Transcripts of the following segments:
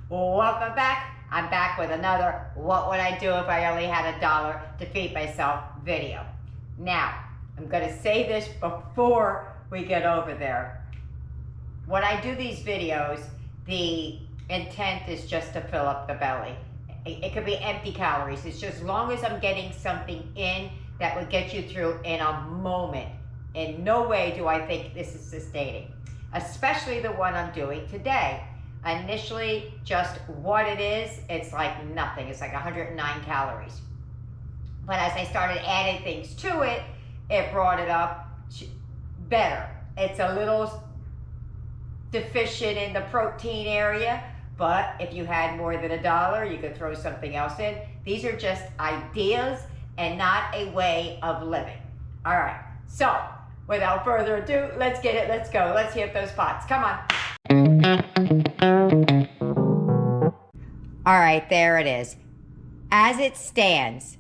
Welcome back. I'm back with another What Would I Do If I Only Had $1 to Feed Myself video. Now, I'm going to say this before we get over there. When I do these videos, the intent is just to fill up the belly. It could be empty calories. It's just as long as I'm getting something in that would get you through in a moment. In no way do I think this is sustaining, especially the one I'm doing today. Initially, just what it is, it's like nothing. It's like 109 calories. But as I started adding things to it, it brought it up better. It's a little deficient in the protein area, but if you had more than $1, you could throw something else in. These are just ideas and not a way of living. All right, so without further ado, let's get it, let's go. Let's hit those pots, come on. All right, there it is. As it stands,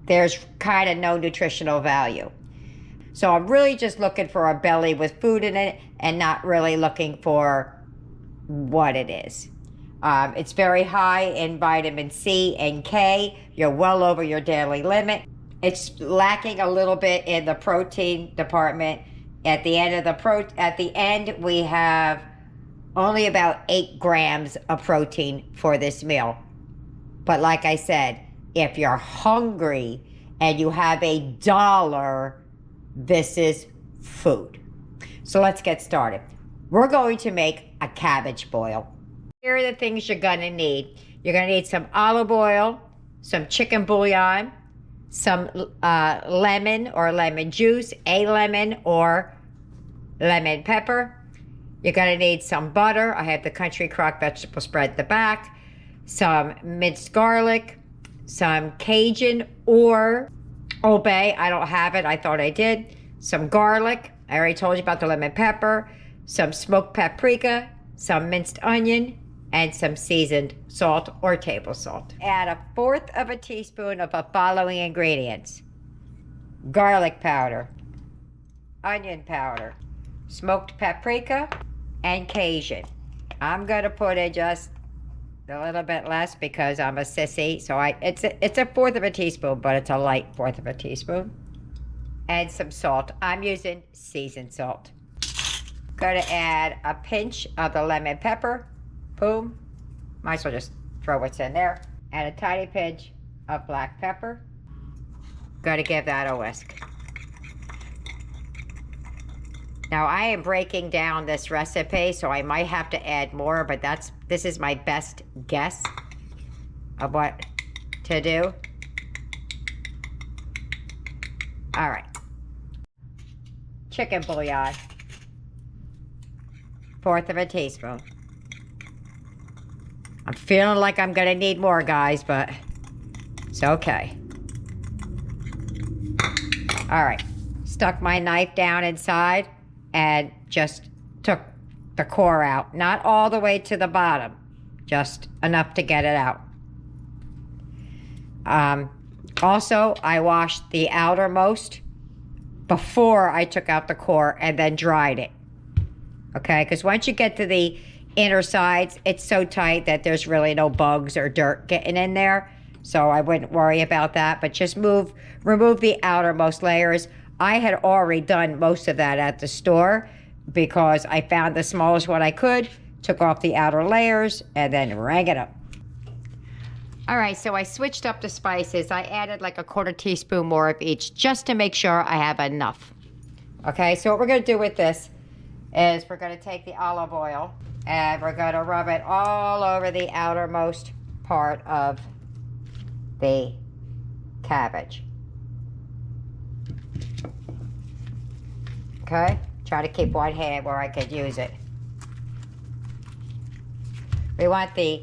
there's kind of no nutritional value. So I'm really just looking for a belly with food in it and not really looking for what it is. It's very high in vitamin C and K. You're well over your daily limit. It's lacking a little bit in the protein department. At the end we have only about 8 grams of protein for this meal. But like I said, if you're hungry and you have $1, this is food. So let's get started. We're going to make a cabbage boil. Here are the things you're gonna need. You're gonna need some olive oil, some chicken bouillon, some lemon or lemon juice, a lemon or lemon pepper. You're gonna need some butter. I have the Country Crock vegetable spread at the back. Some minced garlic, some Cajun or Old Bay. I don't have it, I thought I did. Some garlic, I already told you about the lemon pepper. Some smoked paprika, some minced onion, and some seasoned salt or table salt. Add 1/4 teaspoon of the following ingredients: garlic powder, onion powder, smoked paprika, and Cajun. I'm gonna put in just a little bit less because I'm a sissy. So it's 1/4 teaspoon, but it's a light 1/4 teaspoon. And some salt. I'm using seasoned salt. Gonna add a pinch of the lemon pepper. Boom. Might as well just throw what's in there. And a tiny pinch of black pepper. Gonna give that a whisk. Now I am breaking down this recipe, so I might have to add more, but this is my best guess of what to do. All right. Chicken bouillon, 1/4 teaspoon. I'm feeling like I'm gonna need more, guys, but it's okay. All right, stuck my knife down inside and just took the core out. Not all the way to the bottom, just enough to get it out. Also, I washed the outermost before I took out the core and then dried it. Okay, because once you get to the inner sides, it's so tight that there's really no bugs or dirt getting in there. So I wouldn't worry about that, but just remove the outermost layers. I had already done most of that at the store because I found the smallest one I could, took off the outer layers, and then rang it up. All right, so I switched up the spices. I added like 1/4 teaspoon more of each just to make sure I have enough. Okay, so what we're gonna do with this is we're gonna take the olive oil and we're gonna rub it all over the outermost part of the cabbage. Okay, try to keep one hand where I could use it. We want the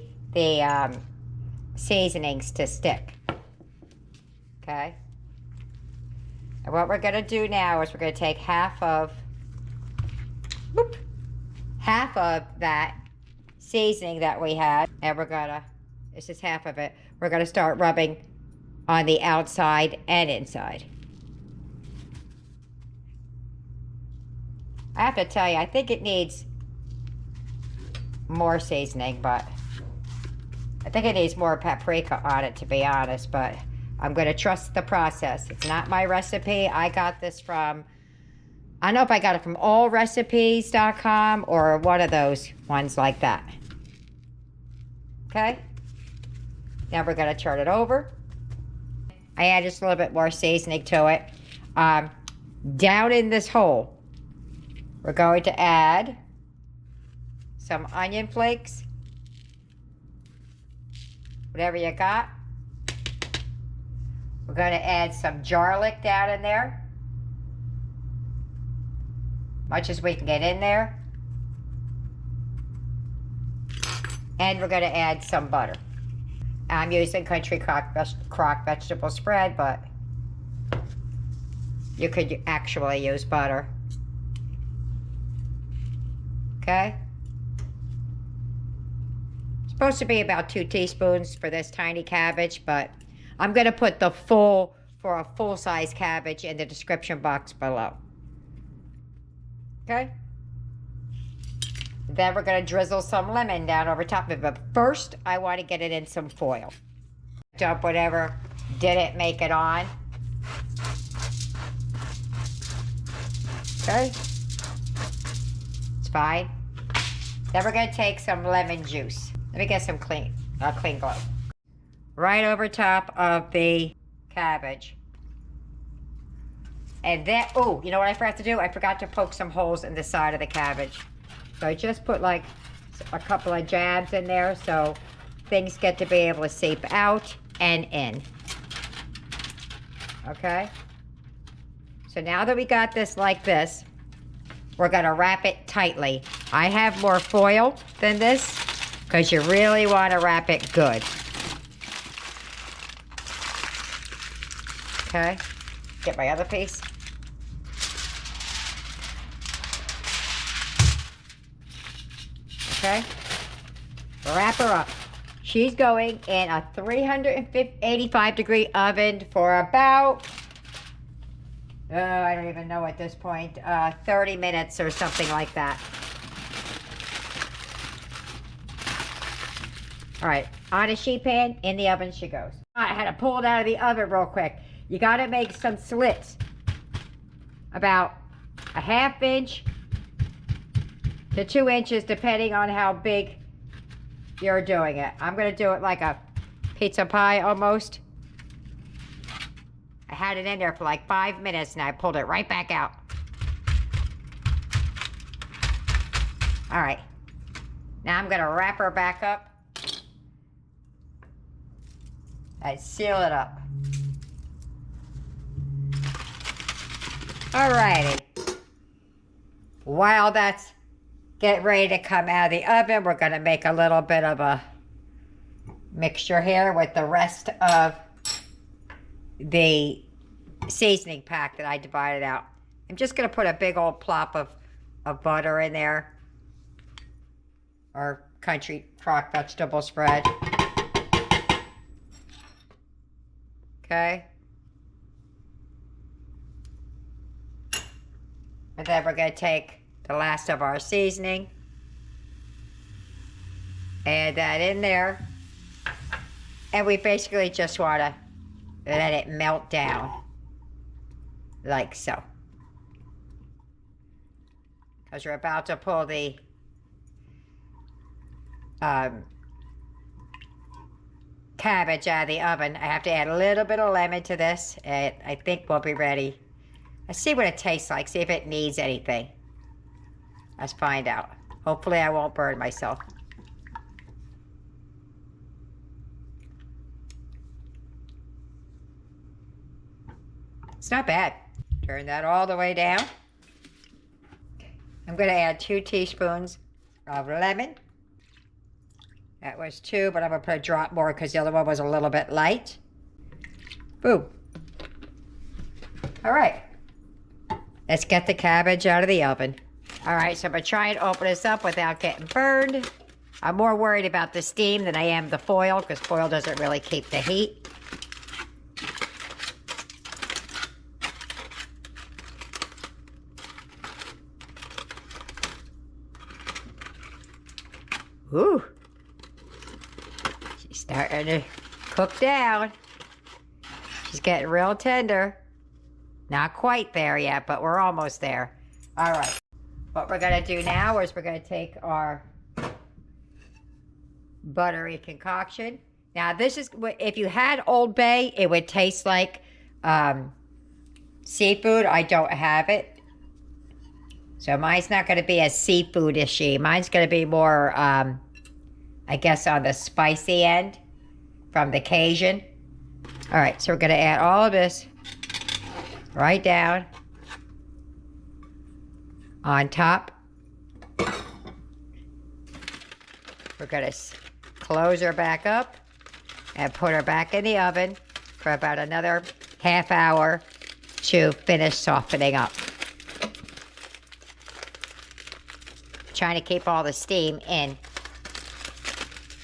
seasonings to stick. Okay, and what we're gonna do now is we're gonna take half of that seasoning that we had, and this is half of it, we're gonna start rubbing on the outside and inside. I have to tell you, I think it needs more seasoning, but I think it needs more paprika on it, to be honest, but I'm going to trust the process. It's not my recipe. I got this from, I don't know if I got it from allrecipes.com or one of those ones like that. Okay? Now we're going to turn it over. I add just a little bit more seasoning to it. Down in this hole, we're going to add some onion flakes. Whatever you got. We're going to add some garlic down in there. Much as we can get in there. And we're going to add some butter. I'm using country crock vegetable spread, but you could actually use butter. Okay? It's supposed to be about 2 teaspoons for this tiny cabbage, but I'm going to put the full, for a full-size cabbage in the description box below. Okay? Then we're going to drizzle some lemon down over top of it. But first, I want to get it in some foil. Dump whatever didn't make it on. Okay? It's fine. Then we're going to take some lemon juice. Let me get some clean glove. Right over top of the cabbage. And then, oh, you know what I forgot to do? I forgot to poke some holes in the side of the cabbage. So I just put like a couple of jabs in there so things get to be able to seep out and in. Okay? So now that we got this like this, we're gonna wrap it tightly. I have more foil than this because you really want to wrap it good. Okay, get my other piece. Okay, wrap her up. She's going in a 385 degree oven for about, I don't even know at this point, 30 minutes or something like that. All right, on a sheet pan, in the oven she goes. I had to pull it out of the oven real quick. You got to make some slits, about a 1/2 inch to 2 inches, depending on how big you're doing it. I'm going to do it like a pizza pie almost. I had it in there for like 5 minutes and I pulled it right back out. All right, now I'm going to wrap her back up and seal it up. Alrighty. While that's getting ready to come out of the oven, we're going to make a little bit of a mixture here with the rest of the seasoning pack that I divided out. I'm just going to put a big old plop of butter in there, or country crock vegetable spread. Okay. And then we're going to take the last of our seasoning, add that in there, and we basically just want to let it melt down, like so. Because we're about to pull the cabbage out of the oven. I have to add a little bit of lemon to this, and I think we'll be ready. Let's see what it tastes like, see if it needs anything. Let's find out. Hopefully I won't burn myself. It's not bad. Turn that all the way down. I'm going to add 2 teaspoons of lemon. That was 2, but I'm going to put a drop more because the other one was a little bit light. Boom. All right. Let's get the cabbage out of the oven. All right, so I'm going to try and open this up without getting burned. I'm more worried about the steam than I am the foil, because foil doesn't really keep the heat. Ooh. She's starting to cook down. She's getting real tender. Not quite there yet, but we're almost there. All right. What we're going to do now is we're going to take our buttery concoction. Now, this is, if you had Old Bay, it would taste like seafood. I don't have it. So mine's not going to be as seafood-ishy. Mine's going to be more, I guess, on the spicy end from the Cajun. All right, so we're going to add all of this right down on top. We're going to close her back up and put her back in the oven for about another half hour to finish softening up. Trying to keep all the steam in.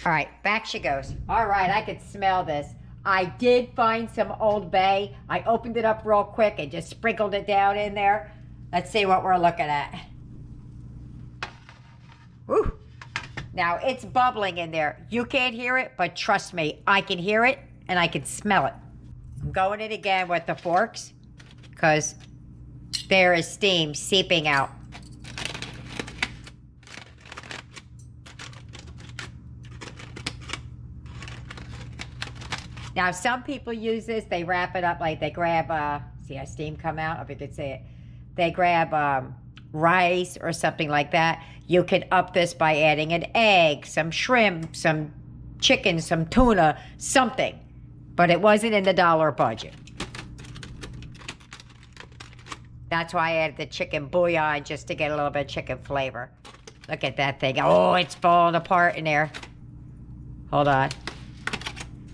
All right, back she goes. All right, I could smell this. I did find some Old Bay. I opened it up real quick and just sprinkled it down in there. Let's see what we're looking at. Woo. Now, it's bubbling in there. You can't hear it, but trust me, I can hear it and I can smell it. I'm going in again with the forks because there is steam seeping out. Now, some people use this, they wrap it up like they grab, see how steam come out, if you could see it. They grab rice or something like that. You can up this by adding an egg, some shrimp, some chicken, some tuna, something. But it wasn't in the dollar budget. That's why I added the chicken bouillon, just to get a little bit of chicken flavor. Look at that thing. Oh, it's falling apart in there. Hold on.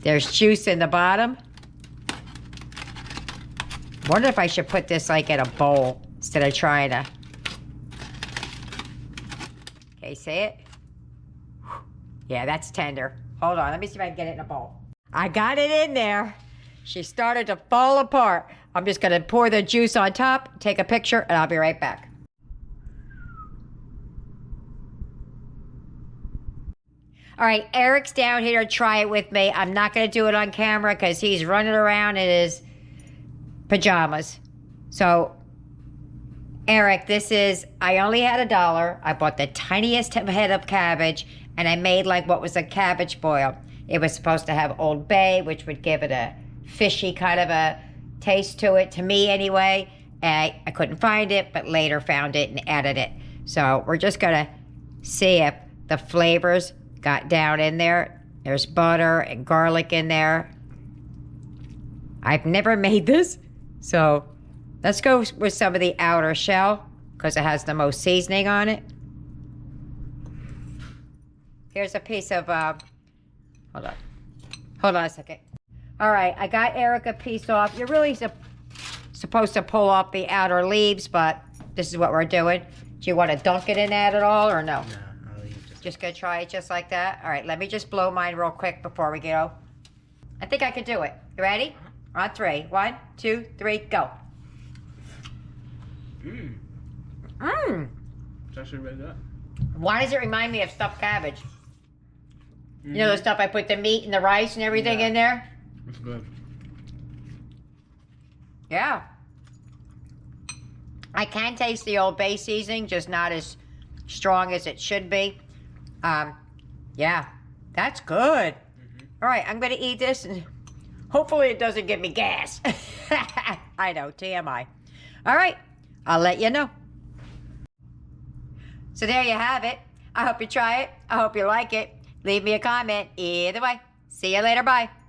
There's juice in the bottom. Wonder if I should put this like in a bowl instead of trying to. Okay, see it? Yeah, that's tender. Hold on, let me see if I can get it in a bowl. I got it in there. She started to fall apart. I'm just gonna pour the juice on top, take a picture, and I'll be right back. All right, Eric's down here to try it with me. I'm not going to do it on camera because he's running around in his pajamas. So, Eric, this is, I only had $1. I bought the tiniest head of cabbage, and I made like what was a cabbage boil. It was supposed to have Old Bay, which would give it a fishy kind of a taste to it, to me anyway. I couldn't find it, but later found it and added it. So, we're just going to see if the flavors got down in there. There's butter and garlic in there. I've never made this, so let's go with some of the outer shell because it has the most seasoning on it. Here's a piece of, hold on a second. All right, I got Eric a piece off. You're really supposed to pull off the outer leaves, but this is what we're doing. Do you want to dunk it in that at all or no? No. Just gonna try it just like that. All right, let me just blow mine real quick before we go. I think I could do it. You ready? On 3. 1, 2, 3, go. It's actually really good. Why does it remind me of stuffed cabbage? You know the stuff I put the meat and the rice and everything in there? It's good. Yeah. I can taste the Old Bay seasoning, just not as strong as it should be. Yeah, that's good. All right, I'm going to eat this and hopefully it doesn't give me gas. I know, TMI. All right, I'll let you know. So there you have it. I hope you try it. I hope you like it. Leave me a comment. Either way. See you later. Bye.